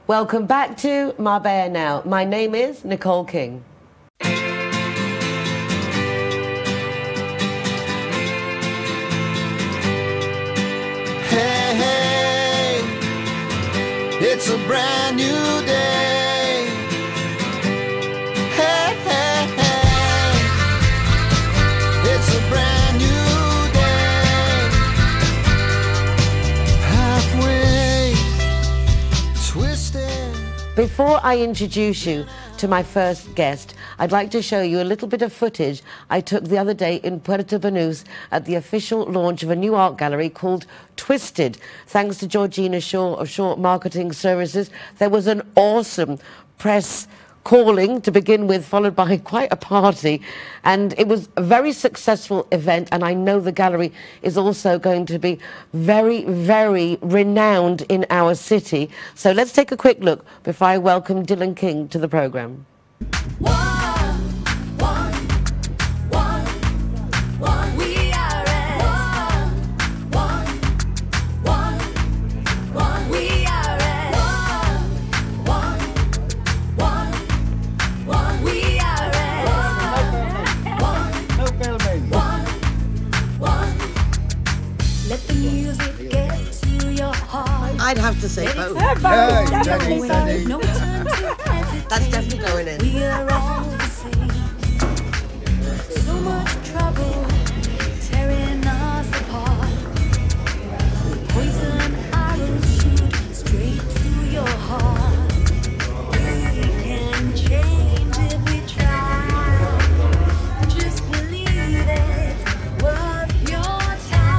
Welcome back to Marbella Now. My name is Nicole King. Hey, hey, it's a brand new day. Hey, hey, hey, it's a brand new day. Halfway twisted. Before I introduce you to my first guest, I'd like to show you a little bit of footage I took the other day in Puerto Banús at the official launch of a new art gallery called Twisted. Thanks to Georgina Shaw of Shaw Marketing Services, there was an awesome press calling to begin with, followed by quite a party, and it was a very successful event, and I know the gallery is also going to be very, very renowned in our city. So let's take a quick look before I welcome Dylan King to the programme. I'd have to say both. That's definitely going in. We are all the same. So much trouble tearing us apart. Poison arrows shoot straight to your heart. We can change if we try. Just believe it's worth your time.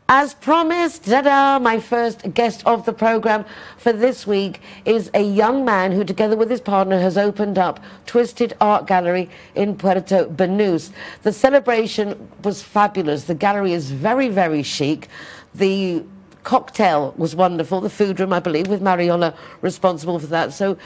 As promised, Della, my first guest of the programme for this week, is a young man who, together with his partner, has opened up Twisted Art Gallery in Puerto Banús. The celebration was fabulous. The gallery is very, very chic. The cocktail was wonderful. The food room, I believe, with Mariola responsible for that. So,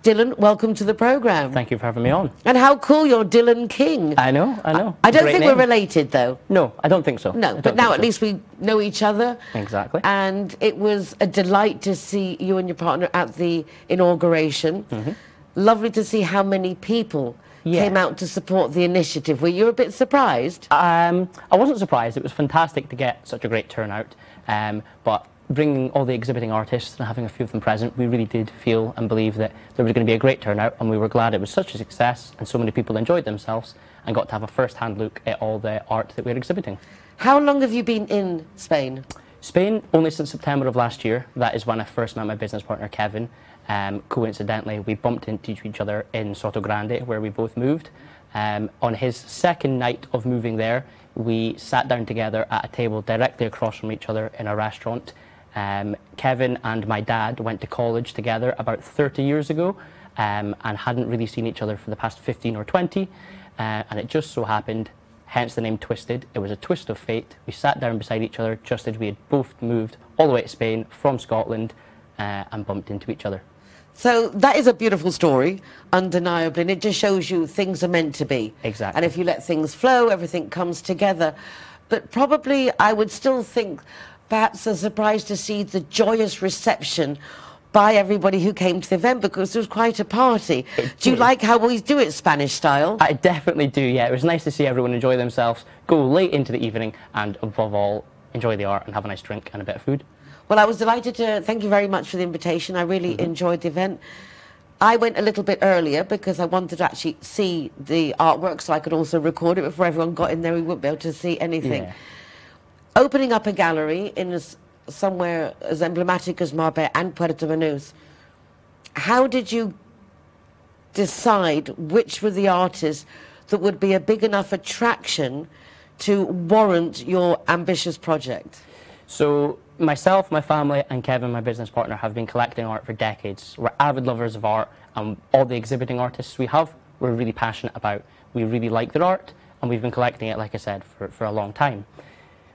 Dylan, welcome to the programme. Thank you for having me on. And how cool, you're Dylan King. I know. I don't think we're related, though. No, I don't think so. No, but now at least we know each other. Exactly. And it was a delight to see you and your partner at the inauguration. Mm-hmm. Lovely to see how many people came out to support the initiative. Were you a bit surprised? I wasn't surprised. It was fantastic to get such a great turnout. But bringing all the exhibiting artists and having a few of them present, we really did feel and believe that there was going to be a great turnout, and we were glad it was such a success and so many people enjoyed themselves and got to have a first-hand look at all the art that we're exhibiting. How long have you been in Spain? Spain, only since September of last year. That is when I first met my business partner, Kevin. Coincidentally, we bumped into each other in Soto Grande, where we both moved. On his second night of moving there, we sat down together at a table directly across from each other in a restaurant. Kevin and my dad went to college together about 30 years ago and hadn't really seen each other for the past 15 or 20. And it just so happened, hence the name Twisted. It was a twist of fate. We sat down beside each other just as we had both moved all the way to Spain from Scotland and bumped into each other. So that is a beautiful story, undeniably, and it just shows you things are meant to be. Exactly. And if you let things flow, everything comes together. But probably I would still think perhaps a surprise to see the joyous reception by everybody who came to the event, because it was quite a party. Do you like how we do it Spanish style? I definitely do, yeah. It was nice to see everyone enjoy themselves, go late into the evening, and above all, enjoy the art and have a nice drink and a bit of food. Well, I was delighted to thank you very much for the invitation. I really enjoyed the event. I went a little bit earlier because I wanted to actually see the artwork so I could also record it before everyone got in there. We wouldn't be able to see anything. Yeah. Opening up a gallery in somewhere as emblematic as Marbella and Puerto Banús, how did you decide which were the artists that would be a big enough attraction to warrant your ambitious project? So myself, my family and Kevin, my business partner, have been collecting art for decades. We're avid lovers of art, and all the exhibiting artists we have, we're really passionate about. We really like their art, and we've been collecting it, like I said, for a long time.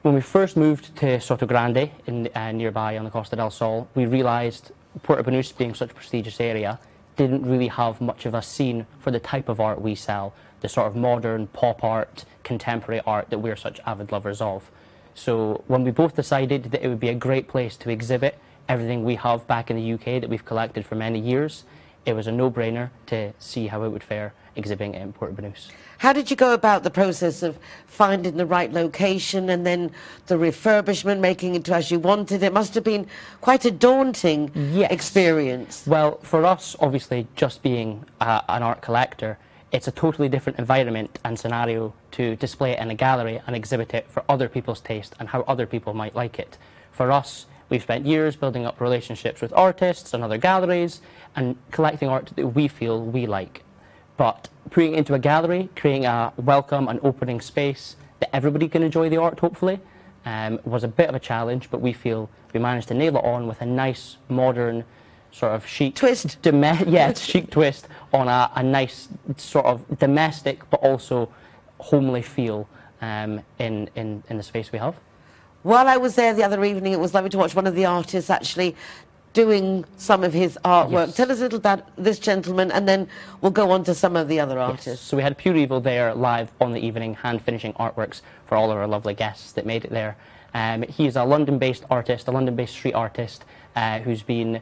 When we first moved to Soto Grande, in, nearby on the Costa del Sol, we realised Puerto Banús, being such a prestigious area, didn't really have much of a scene for the type of art we sell, the sort of modern pop art, contemporary art that we're such avid lovers of. So when we both decided that it would be a great place to exhibit everything we have back in the UK that we've collected for many years, it was a no-brainer to see how it would fare exhibiting it in Puerto Banús. How did you go about the process of finding the right location and then the refurbishment, making it to as you wanted? It must have been quite a daunting experience. Well, for us, obviously, just being an art collector, it's a totally different environment and scenario to display it in a gallery and exhibit it for other people's taste and how other people might like it. For us, we've spent years building up relationships with artists and other galleries and collecting art that we feel we like. But putting it into a gallery, creating a welcome and opening space that everybody can enjoy the art, hopefully, was a bit of a challenge, but we feel we managed to nail it on with a nice, modern, sort of chic twist. Chic twist on a nice sort of domestic but also homely feel in the space we have. While I was there the other evening, it was lovely to watch one of the artists actually doing some of his artwork. Yes. Tell us a little about this gentleman, and then we'll go on to some of the other artists. Yes. So we had Pure Evil there live on the evening, hand-finishing artworks for all of our lovely guests that made it there. He's a London-based artist, a London-based street artist who's been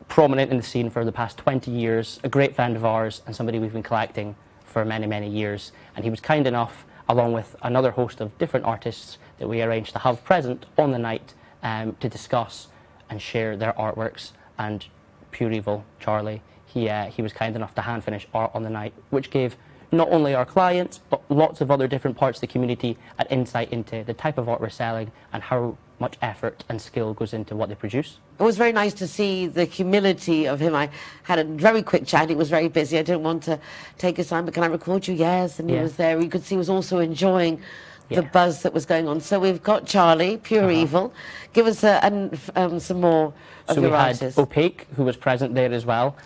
prominent in the scene for the past 20 years, a great friend of ours and somebody we've been collecting for many, many years. And he was kind enough, along with another host of different artists that we arranged to have present on the night to discuss and share their artworks. And Pure Evil, Charlie, he was kind enough to hand finish art on the night, which gave not only our clients but lots of other different parts of the community an insight into the type of art we're selling and how much effort and skill goes into what they produce. It was very nice to see the humility of him. I had a very quick chat. He was very busy. I didn't want to take his time, but can I record you? Yes, and he was there. You could see he was also enjoying the buzz that was going on. So we've got Charlie, Pure Evil. Give us some more of your artists. So we had Opaque, who was present there as well.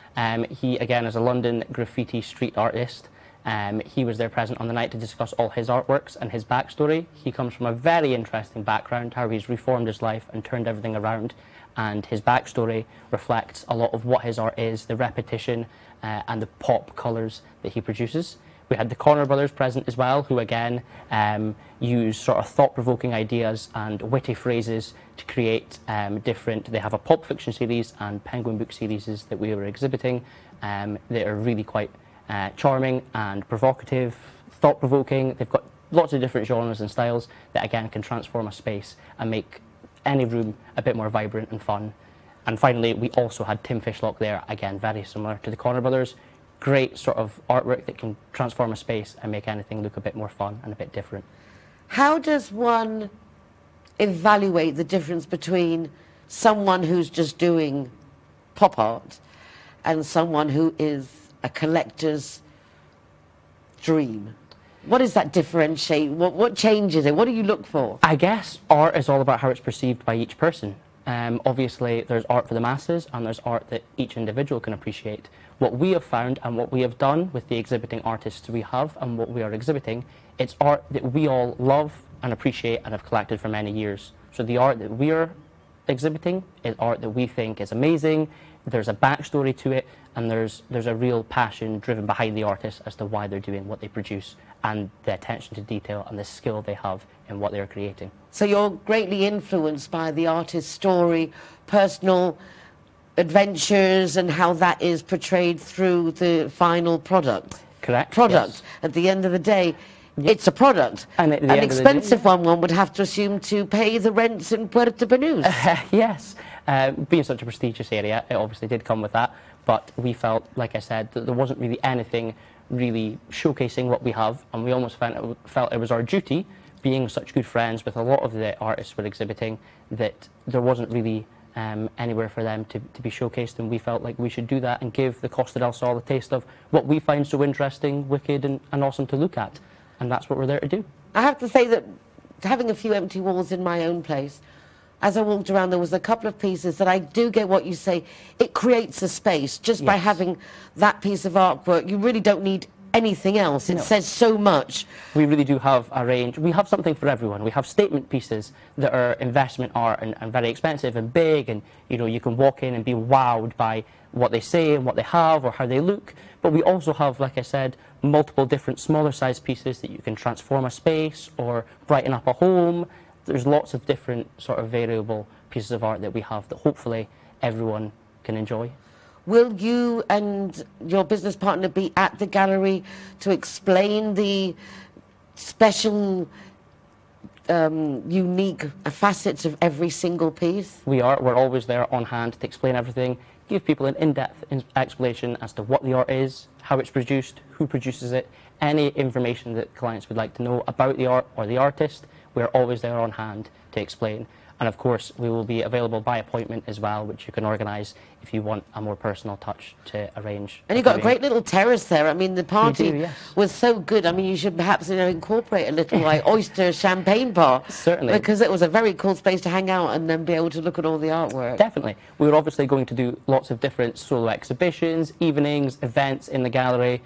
He, again, is a London graffiti street artist. He was there present on the night to discuss all his artworks and his backstory. He comes from a very interesting background, how he's reformed his life and turned everything around. And his backstory reflects a lot of what his art is, the repetition and the pop colours that he produces. We had the Corner Brothers present as well, who again use sort of thought-provoking ideas and witty phrases to create different. They have a pulp fiction series and penguin book series that we were exhibiting that are really quite charming and provocative, thought-provoking. They've got lots of different genres and styles that again can transform a space and make any room a bit more vibrant and fun. And finally, we also had Tim Fishlock there, again very similar to the Corner Brothers. Great sort of artwork that can transform a space and make anything look a bit more fun and a bit different. How does one evaluate the difference between someone who's just doing pop art and someone who is a collector's dream? What is that differentiate? What changes it? What do you look for? I guess art is all about how it's perceived by each person. Obviously, there's art for the masses and there's art that each individual can appreciate. What we have found and what we have done with the exhibiting artists we have and what we are exhibiting, it's art that we all love and appreciate and have collected for many years. So the art that we are exhibiting is art that we think is amazing. There's a backstory to it, and there's a real passion driven behind the artist as to why they're doing what they produce, and the attention to detail and the skill they have in what they're creating. So you're greatly influenced by the artist's story, personal adventures, and how that is portrayed through the final product. Correct. Product. Yes. At the end of the day, it's a product. And at the An end of the day, expensive one would have to assume to pay the rents in Puerto Banús. Yes. Being such a prestigious area, it obviously did come with that. But we felt, like I said, that there wasn't really anything really showcasing what we have, and we almost felt it was our duty, being such good friends with a lot of the artists we're exhibiting, that there wasn't really anywhere for them to be showcased, and we felt like we should do that and give the Costa del Sol a taste of what we find so interesting, wicked and awesome to look at, and that's what we're there to do. I have to say that having a few empty walls in my own place, as I walked around, there was a couple of pieces that I do get what you say. It creates a space just by having that piece of artwork. You really don't need anything else. It says so much. We really do have a range. We have something for everyone. We have statement pieces that are investment art and very expensive and big, and you know, you can walk in and be wowed by what they say and what they have or how they look. But we also have, like I said, multiple different smaller size pieces that you can transform a space or brighten up a home. There's lots of different sort of variable pieces of art that we have that hopefully everyone can enjoy. Will you and your business partner be at the gallery to explain the special, unique facets of every single piece? We are. We're always there on hand to explain everything, give people an in-depth explanation as to what the art is, how it's produced, who produces it, any information that clients would like to know about the art or the artist. We're always there on hand to explain. And of course, we will be available by appointment as well, which you can organise if you want a more personal touch to arrange. And you've got a great little terrace there. I mean, the party yes. was so good. I mean, you should perhaps, you know, incorporate a little like oyster champagne bar. Certainly. Because it was a very cool space to hang out and then be able to look at all the artwork. Definitely. We were obviously going to do lots of different solo exhibitions, evenings, events in the gallery.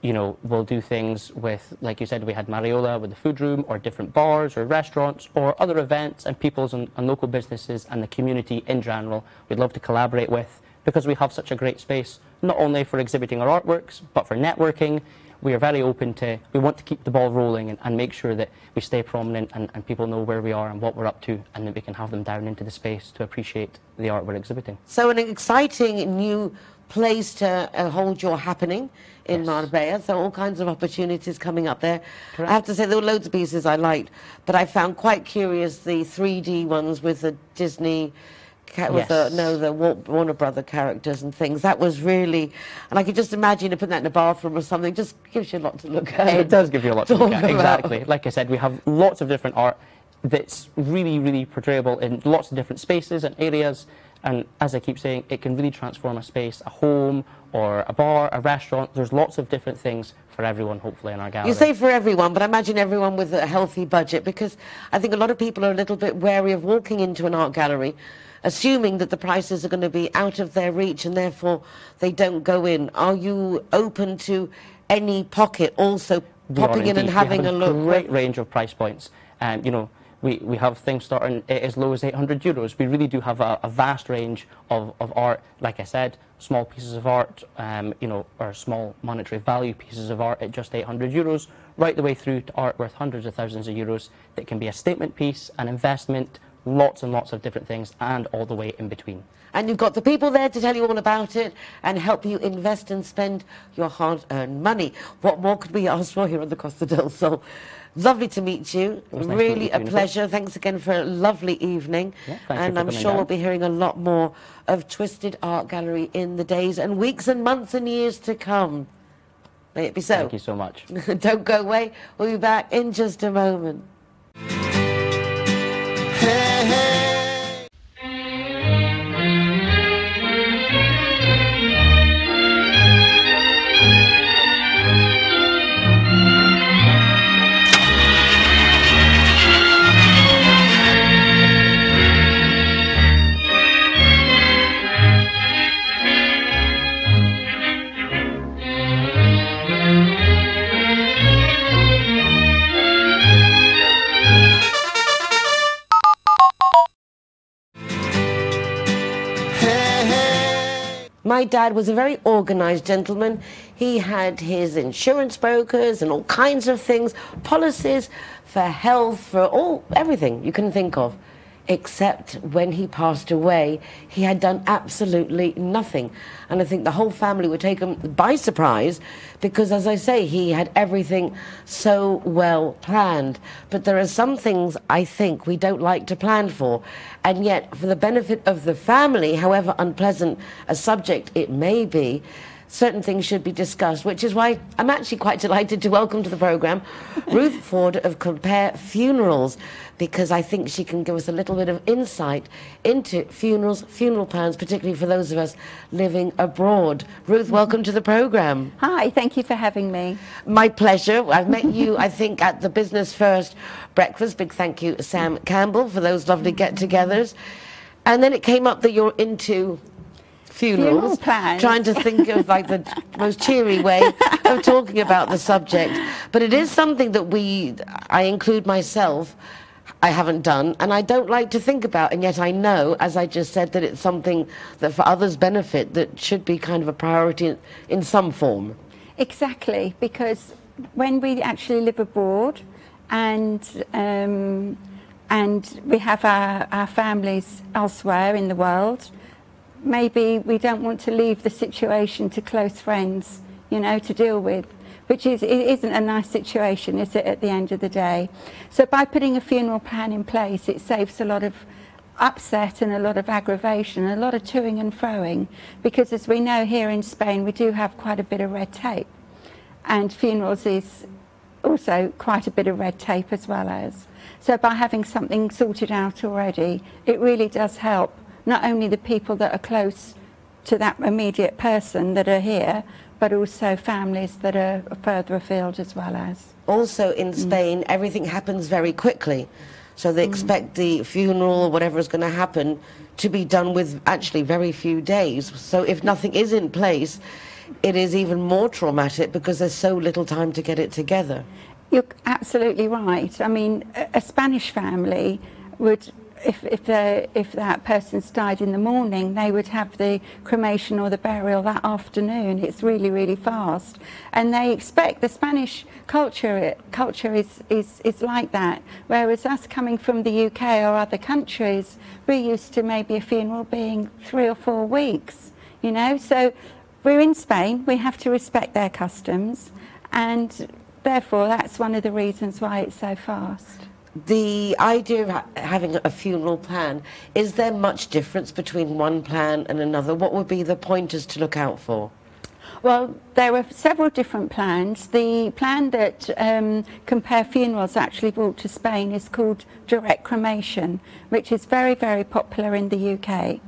You know, we'll do things with, like you said, we had Mariola with the food room, or different bars or restaurants or other events and people's and local businesses and the community in general we'd love to collaborate with, because we have such a great space, not only for exhibiting our artworks, but for networking. We are very open to, we want to keep the ball rolling and make sure that we stay prominent and people know where we are and what we're up to, and that we can have them down into the space to appreciate the art we're exhibiting. So an exciting new place to hold your happening in Marbella, so all kinds of opportunities coming up there. Correct. I have to say there were loads of pieces I liked, but I found quite curious the 3D ones with the Disney, with the Warner Brother characters and things. That was really, and I could just imagine putting that in a bathroom or something. Just gives you a lot to look at. It does give you a lot to look at, exactly. Like I said, we have lots of different art that's really, really portrayable in lots of different spaces and areas. And as I keep saying, it can really transform a space, a home, or a bar, a restaurant. There's lots of different things for everyone, hopefully, in our gallery. You say for everyone, but I imagine everyone with a healthy budget, because I think a lot of people are a little bit wary of walking into an art gallery, assuming that the prices are going to be out of their reach and therefore they don't go in. Are you open to any pocket also popping in and having a look? We have a great range of price points. You know, we have things starting as low as €800. We really do have a vast range of art. Like I said, small pieces of art, you know, or small monetary value pieces of art at just €800, right the way through to art worth hundreds of thousands of euros that can be a statement piece, an investment, lots and lots of different things, and all the way in between. And you've got the people there to tell you all about it and help you invest and spend your hard-earned money. What more could we ask for here on the Costa del Sol? Lovely to meet you. Really a pleasure. Thanks again for a lovely evening. Yeah, and I'm sure we'll be hearing a lot more of Twisted Art Gallery in the days and weeks and months and years to come. May it be so. Thank you so much. Don't go away. We'll be back in just a moment. Hey, hey. My dad was a very organised gentleman. He had his insurance brokers and all kinds of things, policies for health, for everything you can think of. Except when he passed away, he had done absolutely nothing. And I think the whole family were taken by surprise because, as I say, he had everything so well planned. But there are some things I think we don't like to plan for. And yet, for the benefit of the family, however unpleasant a subject it may be, certain things should be discussed, which is why I'm actually quite delighted to welcome to the programme Ruth Forder of Compare Funerals, because I think she can give us a little bit of insight into funerals, funeral plans, particularly for those of us living abroad. Ruth, welcome to the programme. Hi, thank you for having me. My pleasure. I've met you, I think, at the Business First breakfast. Big thank you, Sam Campbell, for those lovely get-togethers. And then it came up that you're into funeral plans. Trying to think of like the most cheery way of talking about the subject. But it is something that I include myself, I haven't done, and I don't like to think about, and yet I know, as I just said, that it's something that for others' benefit that should be kind of a priority in some form. Exactly, because when we actually live abroad and we have our families elsewhere in the world, maybe we don't want to leave the situation to close friends, you know, to deal with, which it isn't a nice situation, is it, at the end of the day? So by putting a funeral plan in place, it saves a lot of upset and a lot of aggravation, a lot of toing and froing, because as we know here in Spain, we do have quite a bit of red tape, and funerals is also quite a bit of red tape as well as. So by having something sorted out already, it really does help not only the people that are close to that immediate person that are here, but also families that are further afield as well as. Also in Spain, everything happens very quickly. So they expect the funeral or whatever is going to happen to be done with actually very few days. So if nothing is in place, it is even more traumatic because there's so little time to get it together. You're absolutely right. I mean, a Spanish family would, if that person's died in the morning, they would have the cremation or the burial that afternoon. It's really, really fast. And they expect, the Spanish culture is like that. Whereas us coming from the UK or other countries, we're used to maybe a funeral being 3 or 4 weeks, you know? So we're in Spain, we have to respect their customs, and therefore that's one of the reasons why it's so fast. The idea of having a funeral plan, is there much difference between one plan and another? What would be the pointers to look out for? Well, there are several different plans. The plan that Compare Funerals actually brought to Spain is called direct cremation, which is very, very popular in the UK.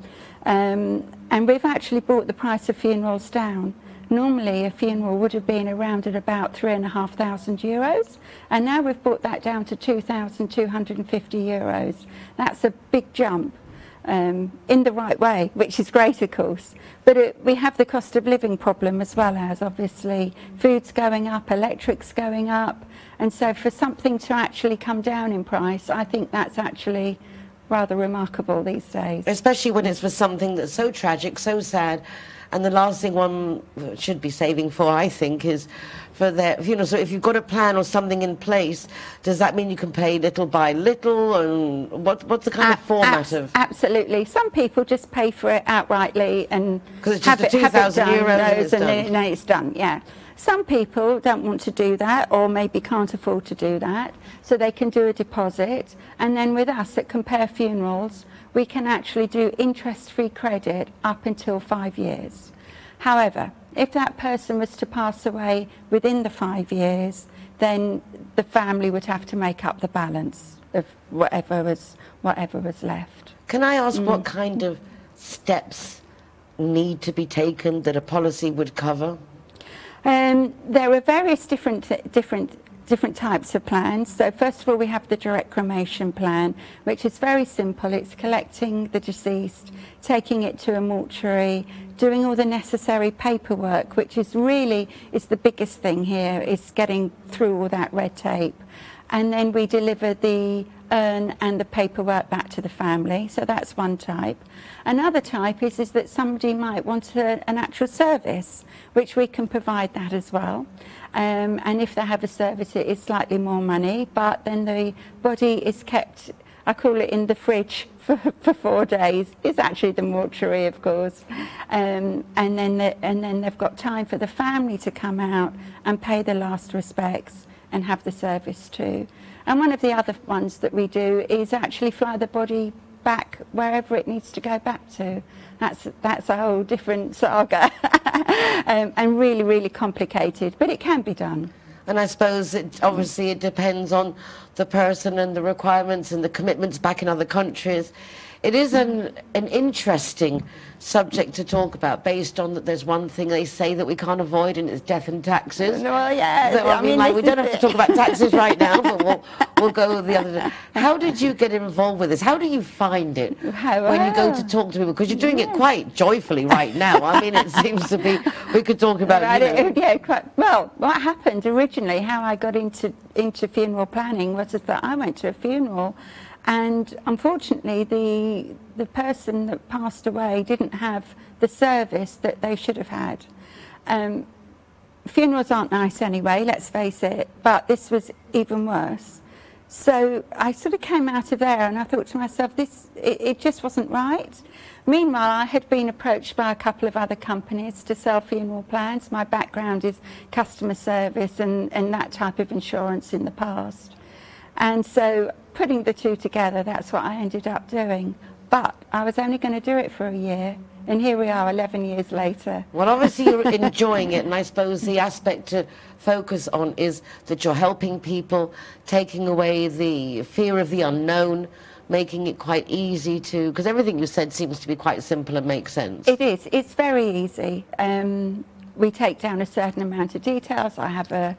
And we've actually brought the price of funerals down. Normally a funeral would have been around at about €3,500, and now we've brought that down to €2,250. That's a big jump in the right way, which is great, of course. But we have the cost of living problem as well as, obviously, food's going up, electric's going up, and so for something to actually come down in price, I think that's actually rather remarkable these days. Especially when it's for something that's so tragic, so sad. And the last thing one should be saving for, I think, is for their funeral. So if you've got a plan or something in place, does that mean you can pay little by little? And what's the kind of format of? Absolutely. Some people just pay for it outrightly and have it done, and it's done, yeah. Some people don't want to do that, or maybe can't afford to do that, so they can do a deposit. And then with us at Compare Funerals, we can actually do interest-free credit up until 5 years. However, if that person was to pass away within the 5 years, then the family would have to make up the balance of whatever was left. Can I ask what kind of steps need to be taken that a policy would cover? There are various different types of plans. So first of all, we have the direct cremation plan, which is very simple. It's collecting the deceased, taking it to a mortuary, doing all the necessary paperwork, which is the biggest thing here, is getting through all that red tape. And then we deliver the urn and the paperwork back to the family. So that's one type. Another type is that somebody might want an actual service, which we can provide that as well. And if they have a service, it is slightly more money, but then the body is kept, I call it, in the fridge for 4 days. It's actually the mortuary, of course. And then they've got time for the family to come out and pay the last respects and have the service too. And one of the other ones that we do is actually fly the body back wherever it needs to go back to. That's a whole different saga and really, really complicated, but it can be done. And I suppose obviously it depends on the person and the requirements and the commitments back in other countries. It is an interesting subject to talk about, based on that there's one thing they say that we can't avoid, and it's death and taxes. Well, yeah. So, I mean, like, we don't have to talk about taxes right now, but we'll go the other day. How did you get involved with this? How do you find it when you go to talk to people? Because you're doing it quite joyfully right now. I mean, it seems to be, we could talk about it. Yeah, quite. Well, what happened originally, how I got into funeral planning, was that I went to a funeral, and unfortunately the person that passed away didn't have the service that they should have had. Funerals aren't nice anyway, let's face it, but this was even worse. So I sort of came out of there and I thought to myself, it just wasn't right. Meanwhile, I had been approached by a couple of other companies to sell funeral plans. My background is customer service and that type of insurance in the past. And so putting the two together, that's what I ended up doing. But I was only going to do it for a year, and here we are 11 years later. Well, obviously you're enjoying it, and I suppose the aspect to focus on is that you're helping people, taking away the fear of the unknown, making it quite easy to, because everything you said seems to be quite simple and makes sense. It is. It's very easy. We take down a certain amount of details. I have a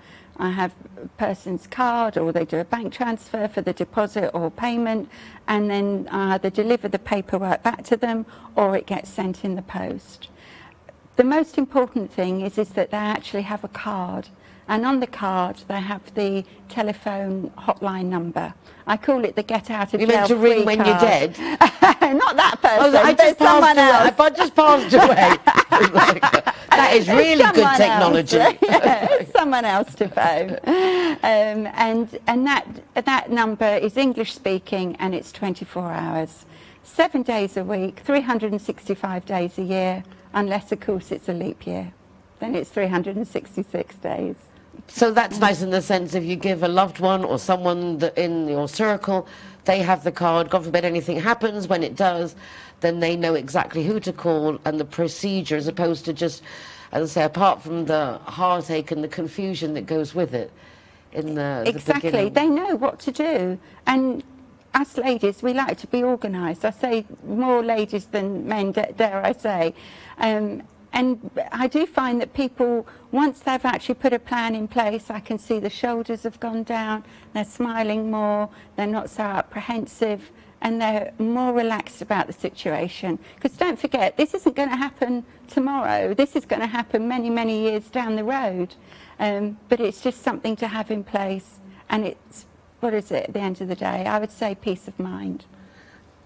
person's card, or they do a bank transfer for the deposit or payment, and then they deliver the paperwork back to them, or it gets sent in the post. The most important thing is that they actually have a card, and on the card they have the telephone hotline number. I call it the get out of jail free card. You meant to ring when you're dead? Not that person, I just someone else. I just passed away. That is really good technology. Yeah, someone else to phone. And that number is English speaking, and it's 24 hours. 7 days a week, 365 days a year, unless of course it's a leap year. Then it's 366 days. So that's nice in the sense, if you give a loved one or someone that in your circle, they have the card, God forbid anything happens, when it does, then they know exactly who to call and the procedure, as opposed to just, as I say, apart from the heartache and the confusion that goes with it in the Exactly, beginning. they know what to do. And us ladies, we like to be organised. I say more ladies than men, dare I say. And I do find that people, once they've actually put a plan in place, I can see the shoulders have gone down, they're smiling more, they're not so apprehensive, and they're more relaxed about the situation. Because don't forget, this isn't going to happen tomorrow, this is going to happen many, many years down the road. But it's just something to have in place, and it's, what is it, at the end of the day? I would say peace of mind.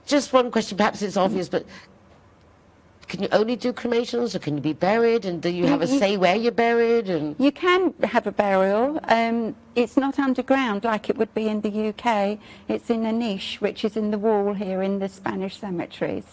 Just one question, perhaps it's obvious, but can you only do cremations, or can you be buried, and do you have a say where you're buried? And you can have a burial. It's not underground like it would be in the UK. It's in a niche, which is in the wall here in the Spanish cemeteries.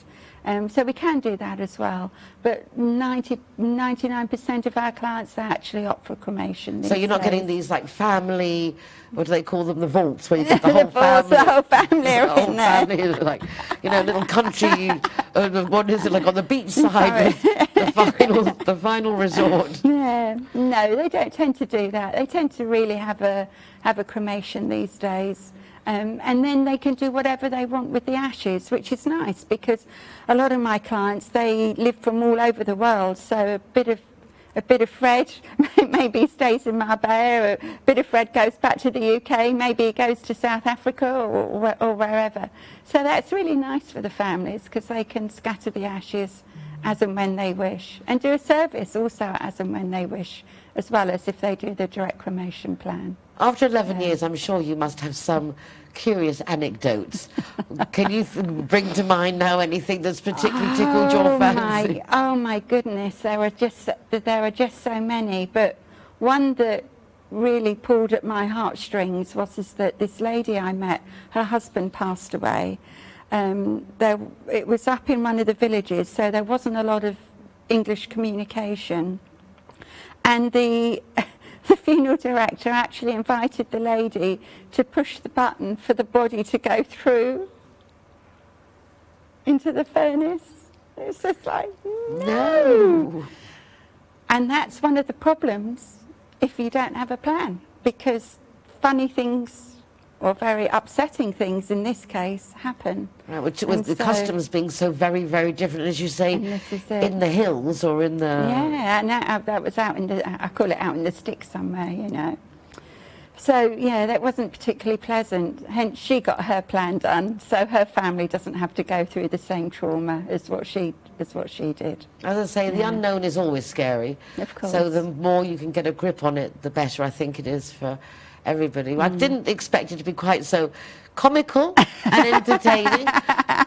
So we can do that as well. But 99% of our clients, they actually opt for cremation. So you're not getting these like family, what do they call them, the vaults, where you get the whole family. The whole family are the whole in there. family is like, you know, little country, what is it, like on the beach side, the final resort. Yeah, no, they don't tend to do that. They tend to really have a cremation these days. And then they can do whatever they want with the ashes, which is nice, because a lot of my clients, they live from all over the world, so a bit of Fred maybe stays in Marbella, a bit of Fred goes back to the UK, maybe he goes to South Africa or wherever. So that's really nice for the families, because they can scatter the ashes as and when they wish, and do a service also as and when they wish, as well as if they do the direct cremation plan. After 11 years, I'm sure you must have some curious anecdotes. Can you bring to mind now anything that's particularly tickled your fancy? Oh my goodness, there are just so many. But one that really pulled at my heartstrings was that this lady I met, her husband passed away. It was up in one of the villages, so there wasn't a lot of English communication, and the funeral director actually invited the lady to push the button for the body to go through into the furnace. It's just like, no. And that's one of the problems if you don't have a plan, because funny things, or very upsetting things in this case, happen. Right, which with the customs being so very, very different, as you say, in the hills or in the... Yeah, and that was out in the, I call it out in the sticks somewhere, you know. So, yeah, that wasn't particularly pleasant. Hence, she got her plan done, so her family doesn't have to go through the same trauma as what she did. As I say, the unknown is always scary. Of course. So the more you can get a grip on it, the better I think it is for everybody. I didn't expect it to be quite so comical and entertaining,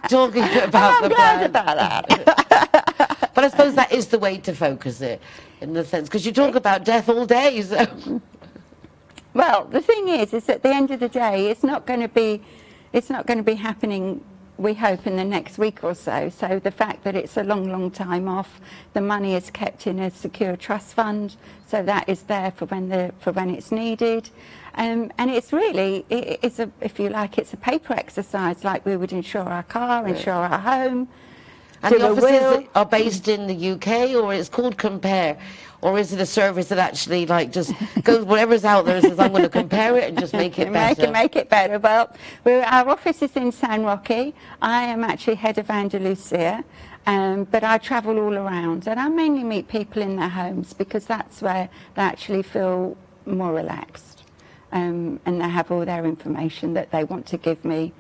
talking about the glad about that. But I suppose that is the way to focus it, in the sense, because you talk about death all day, so... Well, the thing is at the end of the day, it's not going to be happening, we hope, in the next week or so. So the fact that it's a long, long time off, the money is kept in a secure trust fund, so that is there for when it's needed. And it's really, if you like, it's a paper exercise, like we would insure our car, insure our home. And the offices are based in the UK, or it's called Compare, or is it a service that actually like just goes whatever's out there and says, I'm going to compare it and just make it better? Make it better. Well, our office is in San Roque. I am actually head of Andalusia, but I travel all around, and I mainly meet people in their homes because that's where they actually feel more relaxed. And they have all their information that they want to give me,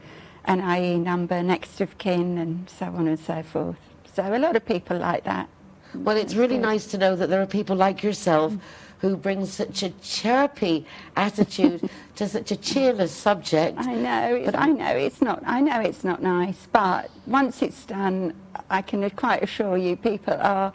an IE number, next of kin, and so on and so forth. So a lot of people like that. Well, it's really nice to know that there are people like yourself who bring such a chirpy attitude to such a cheerless subject. I know it's not nice, but once it's done, I can quite assure you, people are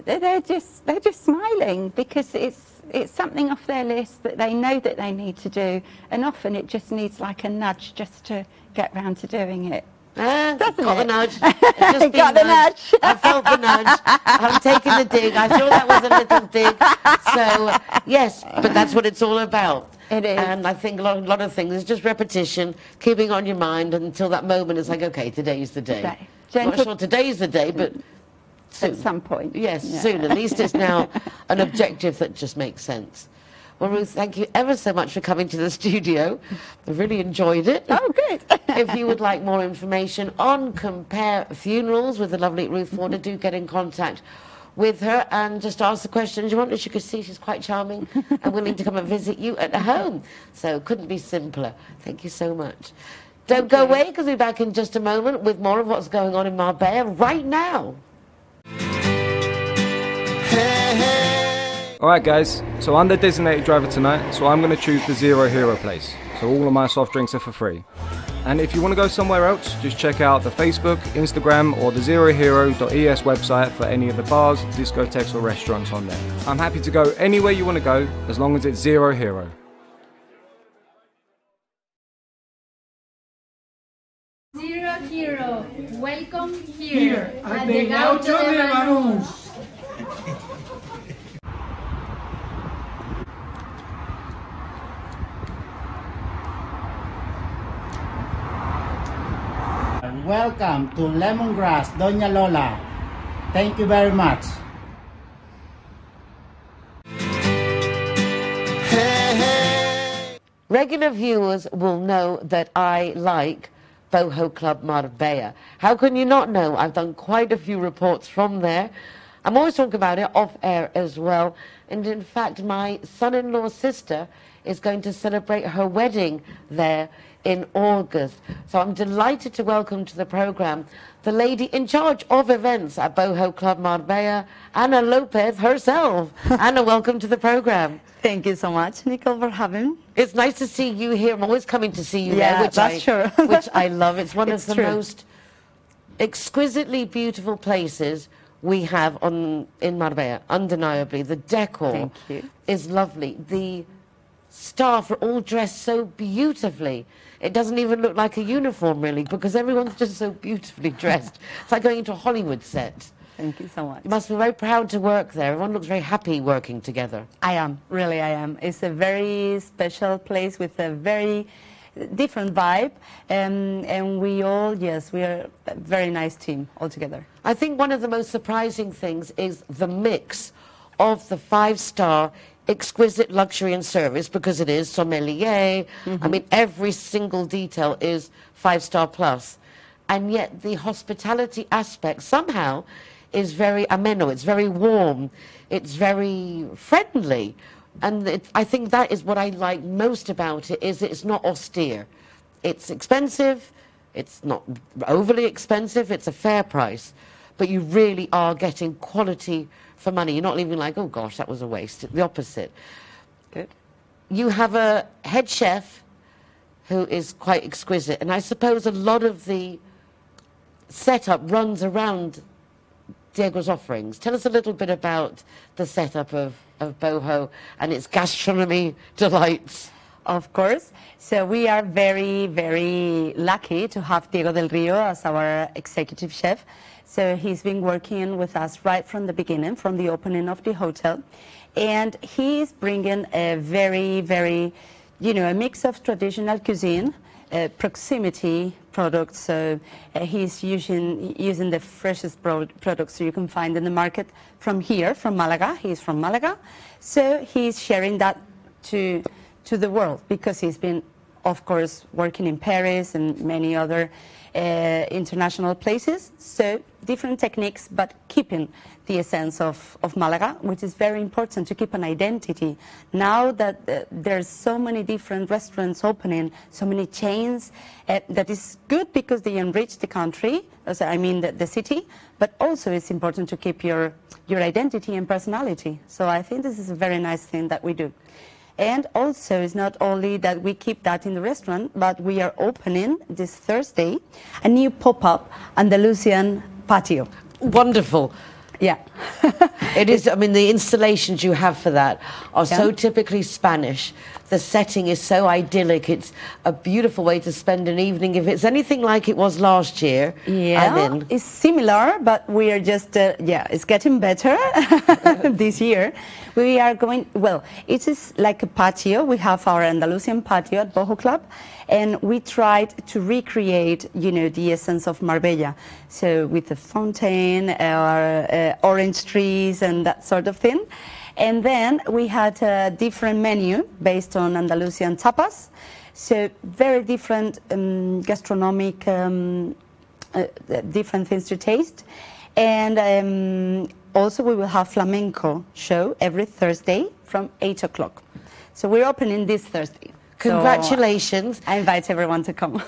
they're just smiling because it's something off their list that they know that they need to do, and often it just needs like a nudge just to get round to doing it. Doesn't got it? the nudge. Just Got the nudge. I felt the nudge. I'm taking the dig. I thought that was a little dig. So, yes, but that's what it's all about. It is. And I think a lot of things is just repetition, keeping on your mind until that moment is like, okay, today's the day. I'm not sure today's the day, but soon. At some point. Yes, soon. At least it's now an objective that just makes sense. Well, Ruth, thank you ever so much for coming to the studio. I really enjoyed it. Oh, good. If you would like more information on Compare Funerals with the lovely Ruth Forder, do get in contact with her and just ask the questions you want. As you can see, she's quite charming and willing to come and visit you at home. So couldn't be simpler. Thank you so much. Don't go away, because we'll be back in just a moment with more of what's going on in Marbella right now. Alright guys, so I'm the designated driver tonight, so I'm going to choose the Zero Hero place. So all of my soft drinks are for free. And if you want to go somewhere else, just check out the Facebook, Instagram or the zerohero.es website for any of the bars, discotheques or restaurants on there. I'm happy to go anywhere you want to go, as long as it's Zero Hero. Zero Hero, welcome here at the Gaucho de Banús. Welcome to Lemongrass, Doña Lola. Thank you very much. Regular viewers will know that I like Boho Club Marbella. How can you not know? I've done quite a few reports from there. I'm always talking about it off air as well. And in fact, my son-in-law's sister is going to celebrate her wedding there in August. So I'm delighted to welcome to the program the lady in charge of events at Boho Club Marbella, Ana Lopez herself. Ana, welcome to the program. Thank you so much, Nicole, for having me. It's nice to see you here. I'm always coming to see you Yeah, there, which that's true. which I love. It's one It's of the true. most exquisitely beautiful places we have in Marbella, undeniably. The decor Thank you. is lovely. The staff are all dressed so beautifully. It doesn't even look like a uniform, really, because everyone's just so beautifully dressed. It's like going into a Hollywood set. Thank you so much. You must be very proud to work there. Everyone looks very happy working together. I am, really I am. It's a very special place with a very different vibe, and we all, yes, we are a very nice team altogether. I think one of the most surprising things is the mix of the five-star exquisite luxury and service, because it is sommelier. I mean, every single detail is five-star plus. And yet the hospitality aspect somehow is very ameno, it's very warm, it's very friendly. And I think that is what I like most about it, is it's not austere. It's expensive, it's not overly expensive, it's a fair price. But you really are getting quality for money. You're not leaving like, oh gosh, that was a waste. The opposite. Good. You have a head chef who is quite exquisite, and I suppose a lot of the setup runs around Diego's offerings. Tell us a little bit about the setup of Boho and its gastronomy delights. Of course. So we are very, very lucky to have Diego del Rio as our executive chef. So he's been working with us right from the beginning, from the opening of the hotel. And he's bringing a very, very, you know, a mix of traditional cuisine, proximity products. So he's using the freshest products you can find in the market from here, from Malaga. He's from Malaga. So he's sharing that to the world, because he's been, of course, working in Paris and many other international places. So different techniques, but keeping the essence of Malaga, which is very important to keep an identity. Now that there's so many different restaurants opening, so many chains, that is good because they enrich the country, I mean the city, but also it's important to keep your identity and personality. So I think this is a very nice thing that we do. And also, it's not only that we keep that in the restaurant, but we are opening this Thursday a new pop-up Andalusian patio. Wonderful. Yeah. It is, I mean, the installations you have for that are so typically Spanish. The setting is so idyllic. It's a beautiful way to spend an evening. If it's anything like it was last year, I'm in. It's similar, but we are just, it's getting better this year. We are going, well, it is like a patio. We have our Andalusian patio at Boho Club, and we tried to recreate, you know, the essence of Marbella. So with the fountain, our orange trees and that sort of thing. And then we had a different menu based on Andalusian tapas. So very different gastronomic, different things to taste. And also we will have flamenco show every Thursday from 8 o'clock. So we're opening this Thursday. Congratulations. So I invite everyone to come.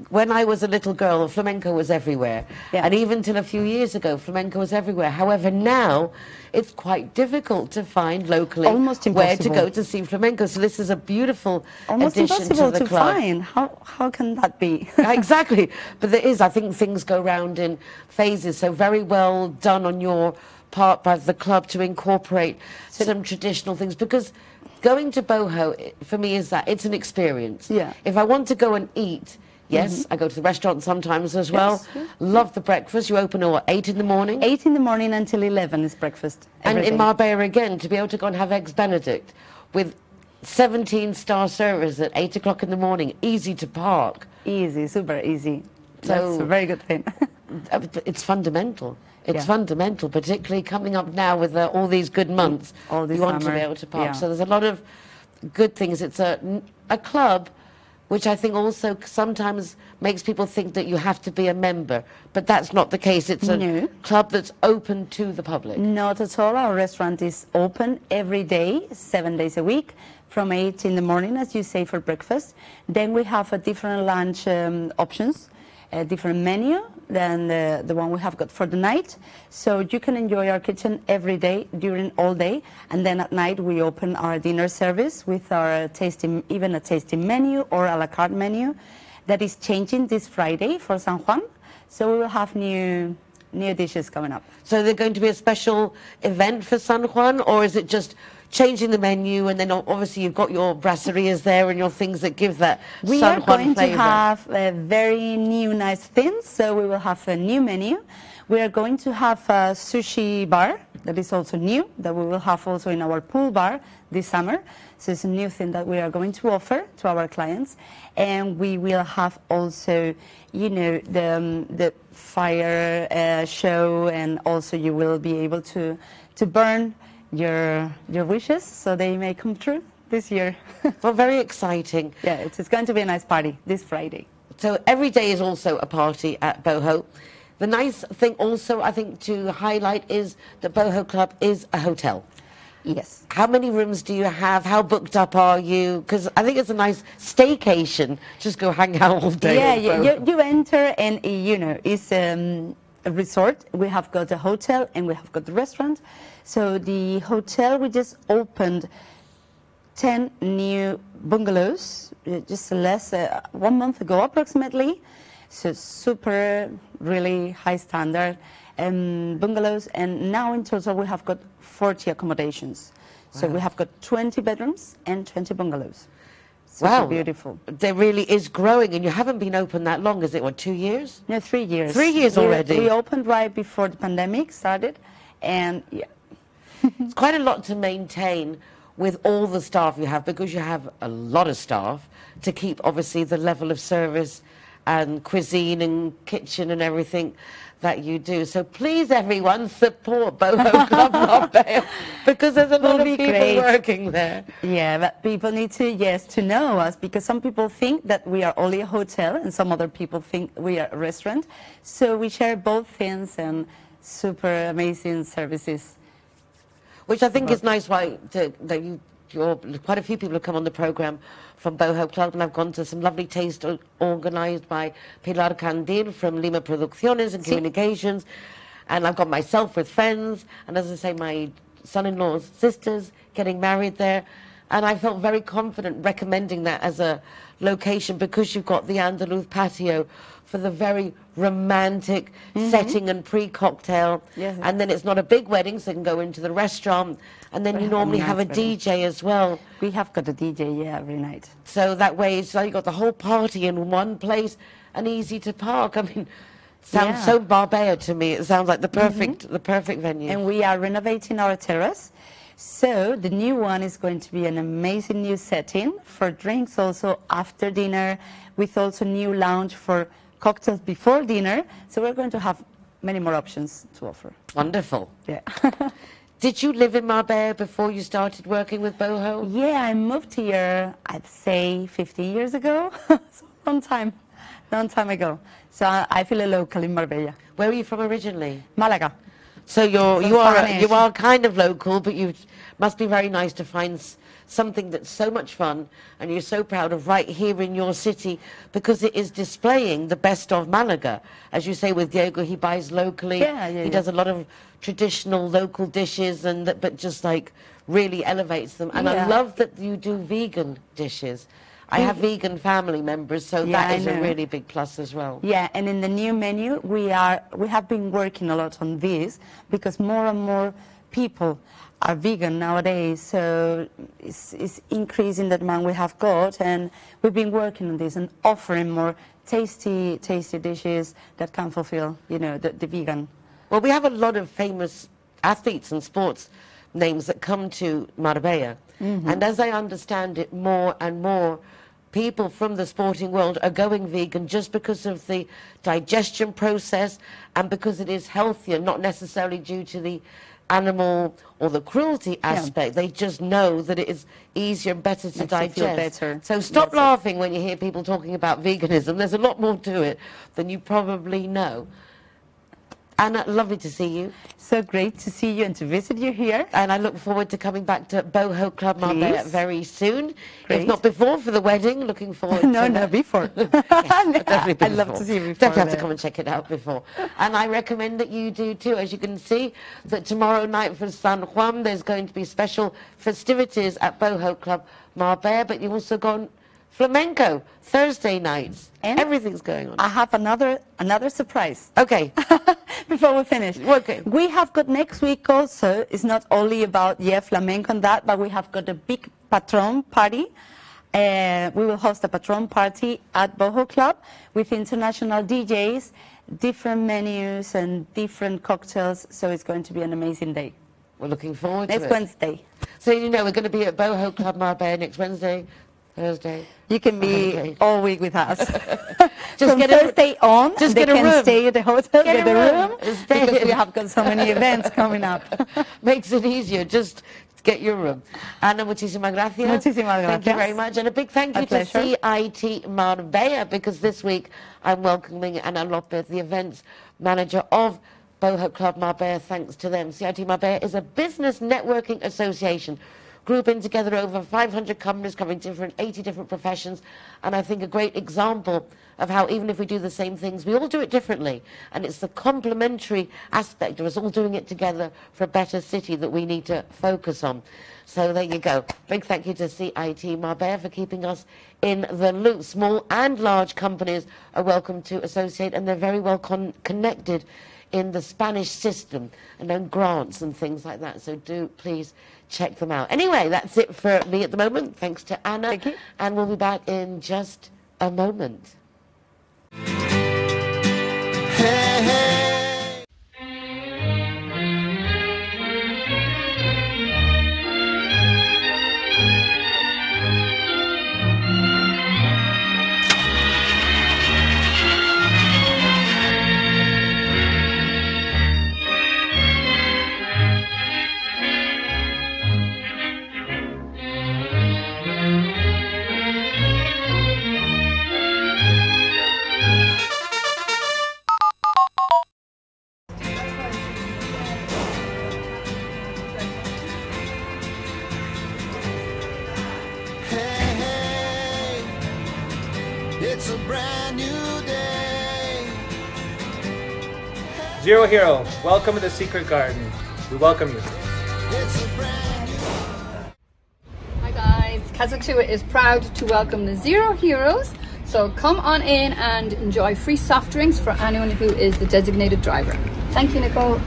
When I was a little girl, flamenco was everywhere. Yeah. And even till a few years ago, flamenco was everywhere. However, now it's quite difficult to find locally Almost where to impossible. go to see flamenco. So this is a beautiful Almost addition impossible to the to club. find. How can that be? Exactly. But there is, I think things go round in phases. So very well done on your part by the club to incorporate some traditional things. Because going to Boho, for me, is that it's an experience. Yeah. If I want to go and eat, yes, I go to the restaurant sometimes as well. Yes. Love the breakfast. You open at 8 in the morning? 8 in the morning until 11 is breakfast. And every in day. Marbella again, to be able to go and have Eggs Benedict with 17-star service at 8 o'clock in the morning, easy to park. Easy, super easy. So- That's a very good thing. It's fundamental. It's Yeah. fundamental, particularly coming up now with all these good months. All this you want to summer, be able to park. yeah. So there's a lot of good things. It's a club which I think also sometimes makes people think that you have to be a member. But that's not the case. It's a No. club that's open to the public. Not at all. Our restaurant is open every day, 7 days a week, from 8 in the morning, as you say, for breakfast. Then we have a different lunch options, a different menu than the one we have got for the night. So you can enjoy our kitchen every day, during all day. And then at night we open our dinner service with our tasting, even a tasting menu or a la carte menu that is changing this Friday for San Juan. So we will have new dishes coming up. So they're going to be a special event for San Juan, or is it just changing the menu, and then obviously you've got your brasserias there and your things that give that we San Juan are going flavor. to have very new, nice things. So we will have a new menu. We are going to have a sushi bar that is also new, that we will have also in our pool bar this summer. So it's a new thing that we are going to offer to our clients. And we will have also, you know, the fire show, and also you will be able to burn your wishes so they may come true this year. Well, very exciting. Yeah, it's going to be a nice party this Friday. So every day is also a party at Boho. The nice thing also, I think, to highlight is that Boho Club is a hotel. Yes. How many rooms do you have? How booked up are you? Because I think it's a nice staycation. Just go hang out all day. Yeah, you enter, and you know, it's a resort. We have got a hotel and we have got the restaurant. So the hotel, we just opened 10 new bungalows just less 1 month ago approximately. So super, really high standard bungalows, and now in total we have got 40 accommodations. So we have got 20 bedrooms and 20 bungalows. Super wow, beautiful. There really is growing, and you haven't been open that long, is it? What, 2 years? No, 3 years. 3 years already. We opened right before the pandemic started, and yeah. It's quite a lot to maintain with all the staff you have, because you have a lot of staff to keep, obviously, the level of service and cuisine and kitchen and everything that you do. So please, everyone, support Boho Club Marbella, because there's a lot of people working there. Yeah, but people need to, yes, to know us, because some people think that we are only a hotel and some other people think we are a restaurant. So we share both things, and super amazing services. Which I think is nice, why that you're quite a few people have come on the program from Boho Club, and I've gone to some lovely taste organised by Pilar Candil from Lima Producciones and Communications, and I've got myself with friends, and as I say, my son-in-law's sisters getting married there, and I felt very confident recommending that as a location, because you've got the Andaluz patio for the very romantic setting and pre-cocktail, and then it's not a big wedding, so you can go into the restaurant, and then you normally have a DJ as well. We have got a DJ, yeah, every night. So that way, it's like you've got the whole party in one place and easy to park. I mean, sounds so Marbella to me. It sounds like the perfect venue. And we are renovating our terrace. So the new one is going to be an amazing new setting for drinks also after dinner, with also new lounge for cocktails before dinner. So we're going to have many more options to offer. Wonderful. Yeah. Did you live in Marbella before you started working with Boho? Yeah, I moved here, I'd say 15 years ago. So long time ago. So I feel a local in Marbella. Where are you from originally? Malaga. So you are kind of local, but you must be very nice to find something that's so much fun, and you're so proud of right here in your city, because it is displaying the best of Malaga. As you say with Diego, he buys locally. He does a lot of traditional local dishes, and but just like really elevates them. And I love that you do vegan dishes. I have vegan family members, so that is a really big plus as well. Yeah, and in the new menu, we have been working a lot on this, because more and more people are vegan nowadays, so it's increasing the demand we have got, and we've been working on this and offering more tasty dishes that can fulfill, you know, the vegan. Well, we have a lot of famous athletes and sports names that come to Marbella, and as I understand it, more and more people from the sporting world are going vegan just because of the digestion process, and because it is healthier, not necessarily due to the animal or the cruelty aspect. They just know that it is easier and better to digest. Feel better. So stop laughing when you hear people talking about veganism. There's a lot more to it than you probably know. Anna, lovely to see you. So great to see you and to visit you here. And I look forward to coming back to Boho Club Marbella very soon. Great. If not before, for the wedding. Looking forward no, to no, that. before. Yes, definitely I'd love before. to see you before. Definitely have to come and check it out before. And I recommend that you do too. As you can see, that tomorrow night for San Juan, there's going to be special festivities at Boho Club Marbella, but you've also got flamenco Thursday nights. And everything's going on. I have another surprise. Okay. Before we finish. Okay. We have got next week also, it's not only about, flamenco and that, but we have got a big patron party. We will host a patron party at Boho Club with international DJs, different menus and different cocktails, so it's going to be an amazing day. We're looking forward to it. Next Wednesday. So you know we're going to be at Boho Club Marbella next Wednesday, Thursday. You can be all week with us. Just From get Thursday on, just they get a can room. stay at the hotel, Get get a a room. room, Stay because in. we have got so many events coming up. Makes it easier. Just get your room. Ana, muchísimas gracias. Muchísimas Thank you gracias. very much. And a big thank you A to pleasure. CIT Marbella, because this week I'm welcoming Ana Lopez, the events manager of Boho Club Marbella. Thanks to them. CIT Marbella is a business networking association grouping together over 500 companies covering 80 different professions, and I think a great example of how even if we do the same things, we all do it differently, and it's the complementary aspect of us all doing it together for a better city that we need to focus on. So there you go. Big thank you to CIT Marbella for keeping us in the loop. Small and large companies are welcome to associate, and they're very well connected in the Spanish system and on grants and things like that. So do please check them out. Anyway, that's it for me at the moment. Thanks to Anna. Thank you. And we'll be back in just a moment. Hey, hey. Hey, it's a brand new day. Zero Hero, welcome to the Secret Garden. We welcome you. It's a brand new Hi guys, Kazatua is proud to welcome the Zero Heroes. So come on in and enjoy free soft drinks for anyone who is the designated driver. Thank you, Nicole.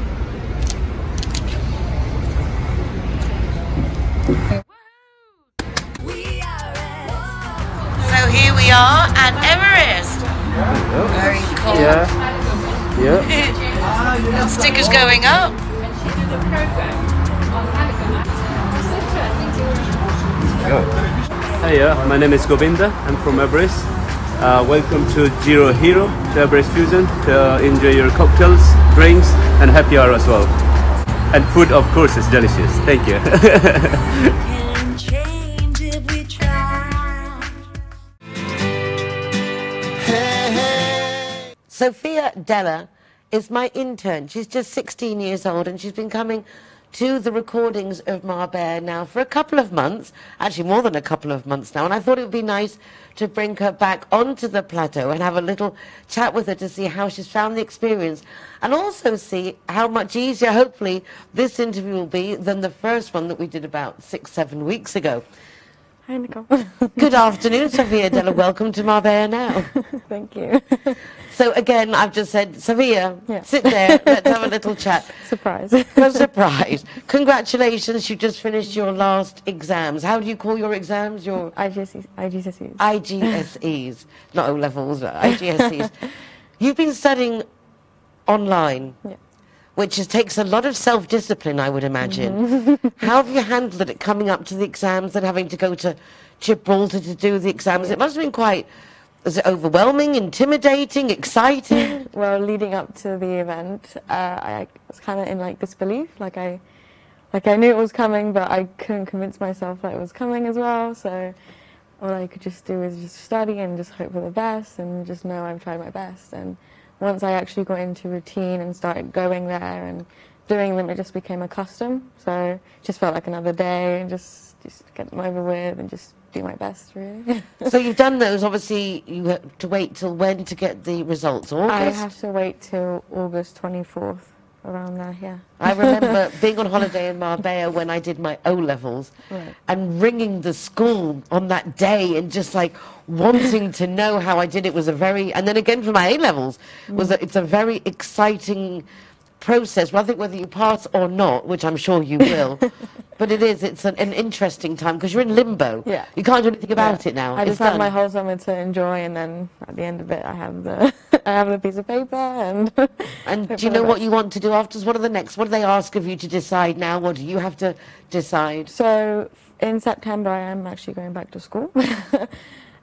So here we are at Everest. Very cool. Yeah. Stickers going up. Hiya, my name is Govinda. I'm from Everest. Welcome to Zero Hero, to Everest Fusion, to enjoy your cocktails, drinks, and happy hour as well. And food, of course, is delicious. Thank you. Can change if we try. Hey, hey. Sophia Della is my intern. She's just 16 years old, and she's been coming to the recordings of Marbella now for a couple of months, actually more than a couple of months now, and I thought it would be nice to bring her back onto the plateau and have a little chat with her to see how she's found the experience, and also see how much easier, hopefully, this interview will be than the first one that we did about 6-7 weeks ago. Hi, Nicole. Good afternoon, Sophia Della. Welcome to Marbella Now. Thank you. So again, I've just said, Sophia, Yeah. sit there, let's have a little chat. Surprise. No surprise. Congratulations, you just finished your last exams. How do you call your exams? Your IGCSEs. IGSEs, not O-levels, IGSEs. You've been studying online, Yeah. which takes a lot of self-discipline, I would imagine. How have you handled it coming up to the exams and having to go to Gibraltar to do the exams? It must have been quite, is it overwhelming, intimidating, exciting? Well, leading up to the event, I was kind of in like disbelief. Like I knew it was coming, but I couldn't convince myself that it was coming as well. So all I could just do is just study and just hope for the best, and just know I've tried my best. And once I actually got into routine and started going there and doing them, it just became a custom. So it just felt like another day, and just get them over with and just do my best, really. So you've done those. Obviously, you have to wait till when to get the results? August? I have to wait till August 24th, around there, yeah. I remember being on holiday in Marbella when I did my O-levels, and ringing the school on that day and just like wanting to know how I did it was a very, and then again for my A-levels, it's a very exciting process. Well, I think whether you pass or not, which I'm sure you will, but it's an interesting time because you're in limbo. Yeah. You can't do anything about it now. I just have my whole summer to enjoy, and then at the end of it, I have the I have the piece of paper and. And do you know what you want to do afterwards? What are the next? What do they ask of you to decide now? What do you have to decide? So in September, I am actually going back to school.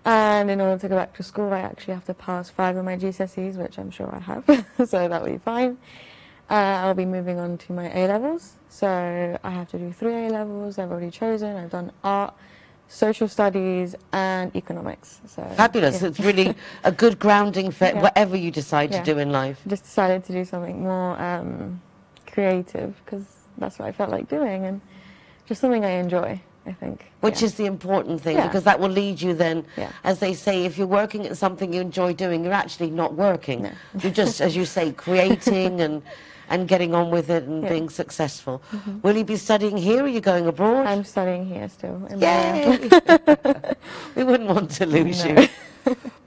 And in order to go back to school, I actually have to pass 5 of my GCSEs, which I'm sure I have, so that'll be fine. I'll be moving on to my A-levels, so I have to do 3 A-levels. I've already chosen. I've done art, social studies, and economics. So fabulous. Yeah. It's really a good grounding for whatever you decide to do in life. Just decided to do something more creative because that's what I felt like doing, and just something I enjoy, I think. Which is the important thing, because that will lead you then, as they say, if you're working at something you enjoy doing, you're actually not working. You're just, as you say, creating and getting on with it and being successful. Will you be studying here, or are you going abroad? I'm studying here still. Yay! We wouldn't want to lose you.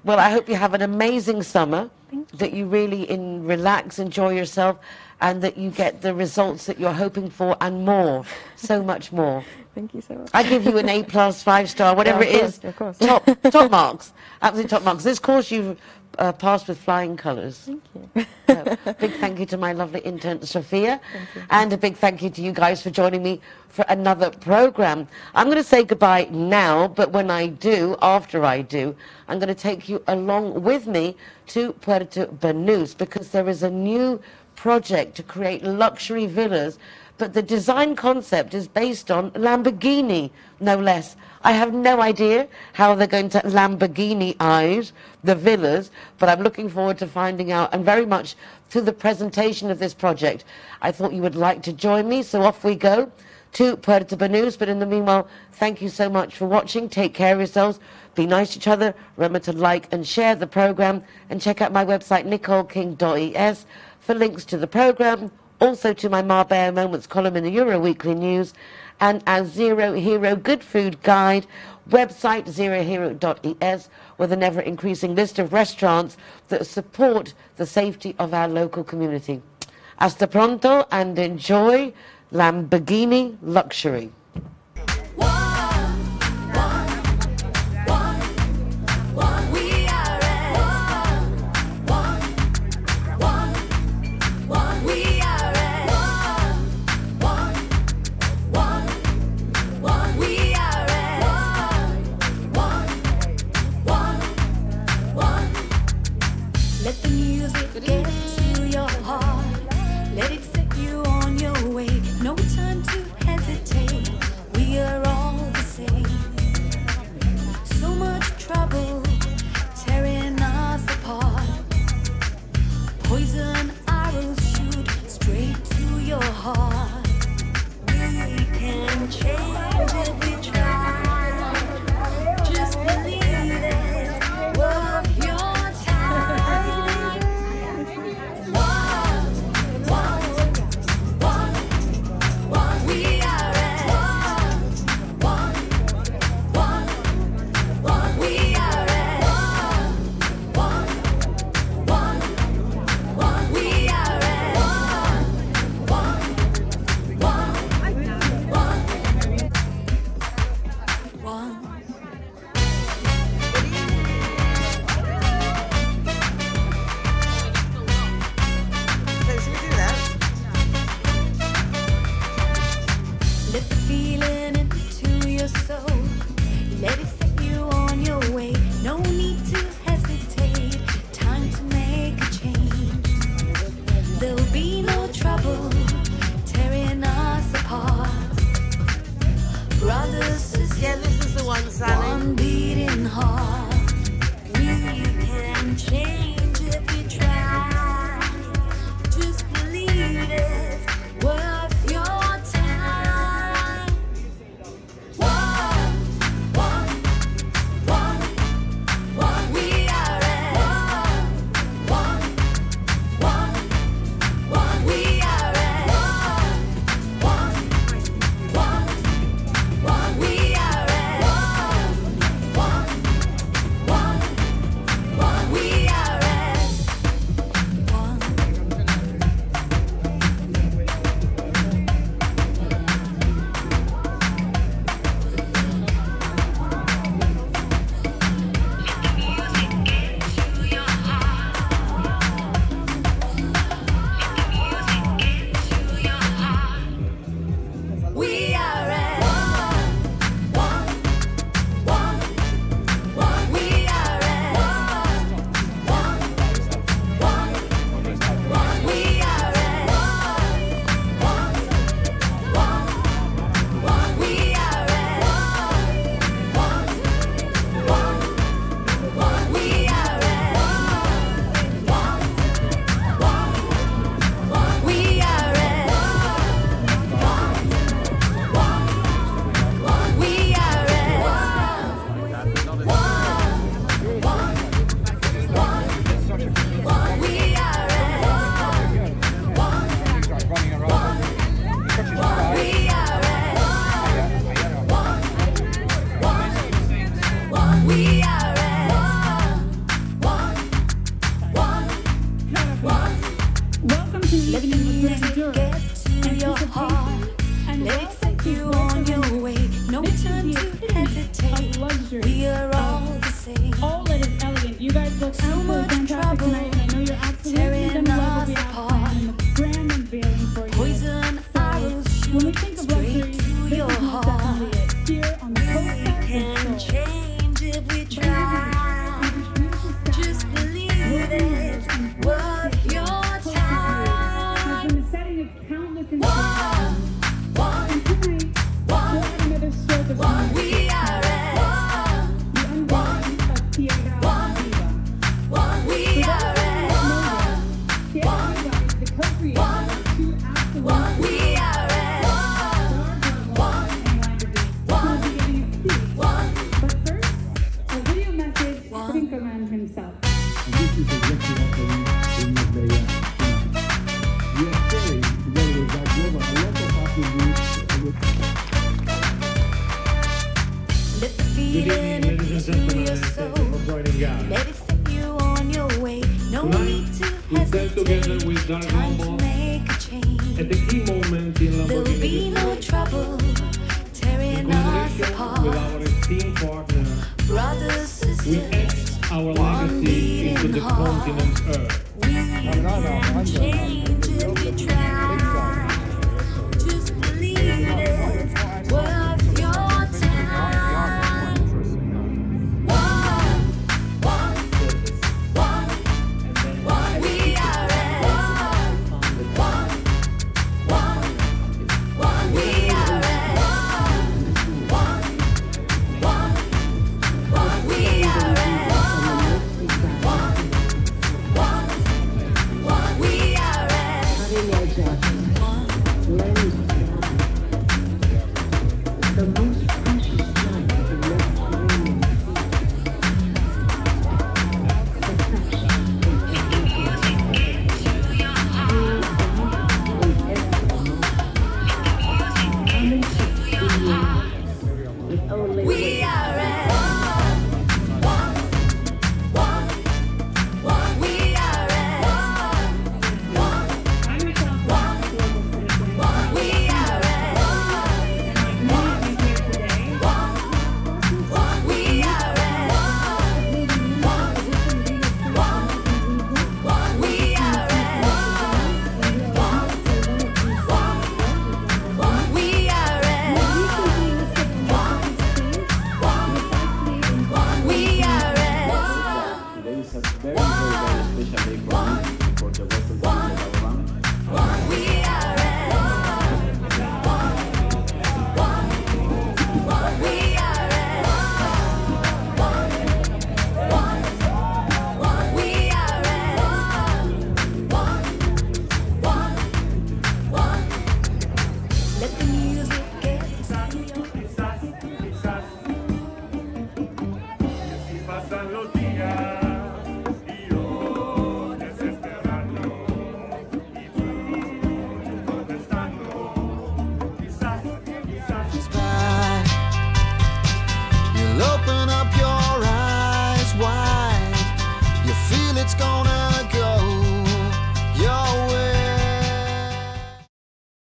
Well, I hope you have an amazing summer, that you really relax, enjoy yourself, and that you get the results that you're hoping for and more, so much more. Thank you so much. I give you an A+, 5-star, whatever it is. Of course. Top marks, absolutely top marks. This course you've passed with flying colours. Thank you. Big thank you to my lovely intern, Sophia. And a big thank you to you guys for joining me for another programme. I'm going to say goodbye now, but when I do, after I do, I'm going to take you along with me to Puerto Banús, because there is a new project to create luxury villas, but the design concept is based on Lamborghini, no less. I have no idea how they're going to Lamborghini-ize the villas, but I'm looking forward to finding out, and very much to the presentation of this project. I thought you would like to join me, so off we go to Puerto Banús. But in the meanwhile, thank you so much for watching. Take care of yourselves. Be nice to each other. Remember to like and share the program, and check out my website, nicoleking.es, for links to the program, also to my Marbella Moments column in the Euro Weekly News, and our Zero Hero Good Food Guide, website zerohero.es, with an ever-increasing list of restaurants that support the safety of our local community. Hasta pronto, and enjoy Lamborghini luxury. Let the music get to your heart. Let it set you on your way. No time to hesitate. We are all the same. So much trouble tearing us apart. Poison arrows shoot straight to your heart. We can change if we try. Just believe it. Worth your to your heart. Let it set you on your way. No time to hesitate. We are all the same. All that is elegant. You guys look so much fantastic tonight, and I know you're absolutely going to love what we have planned. The grand unveiling for you. Poison arrows shoot straight to your heart. Here on the We can change if we try. Just believe it's worth your time. Been setting its countless We are at the unveiling of Tierra Viva. We are at Tierra Viva is the co-creator of two absolute We are at But first, a video message from Command himself. This is exactly happening in Marbella tonight. We are sharing together with our global a lot of attributes. Let the feeling into your soul. Let it set you on your way. No need to hesitate. Time to make a change. At the key moment in There'll be no trouble tearing us with apart. our esteemed partner, Brothers, we sisters, etch our legacy into the continent's earth. we can change.